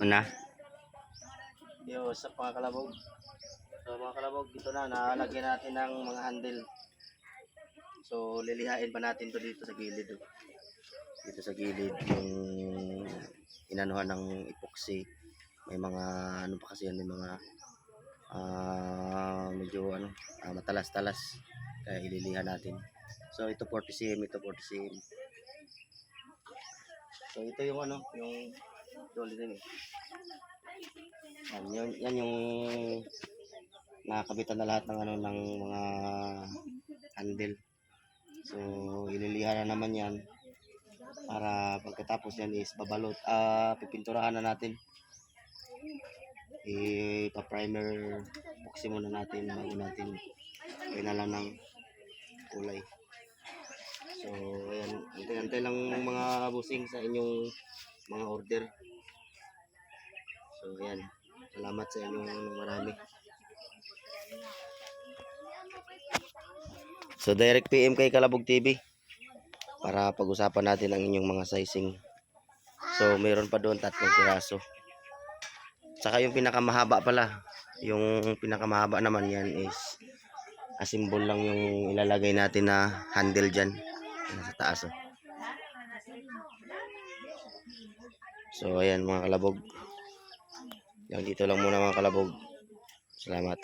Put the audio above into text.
Una. Yo, sa mga kalabog. So mga kalabog, dito na, nalagyan natin ng mga handle. So lilihain pa natin to dito sa gilid. Oh. Dito sa gilid yung inanuhan ng epoxy. May mga ano pa kasi yan, may mga medyo ano, matalas-talas. Kaya ililihan natin. So ito 40 cm, ito 40 cm. So ito yung ano, yung dolly din eh. Yan yung nakakabitan na lahat ng ano ng mga handle. So ililihan na naman yan para pagkatapos yan is babalot, pipinturahan na natin. Ipa-primer epoxy muna natin bago natin pinalan ng kulay. So ayan, antay-antay lang mga busing sa inyong mga order. So ayan, salamat sa inyong marami. So direct PM kay Kalabog TV para pag-usapan natin ang inyong mga sizing. So mayroon pa doon 3 piraso. Saka yung pinakamahaba pala, yung pinakamahaba naman yan is asimbol lang yung ilalagay natin na handle dyan sa taas. Oh. So ayan mga kalabog, yan dito lang muna mga kalabog. Salamat.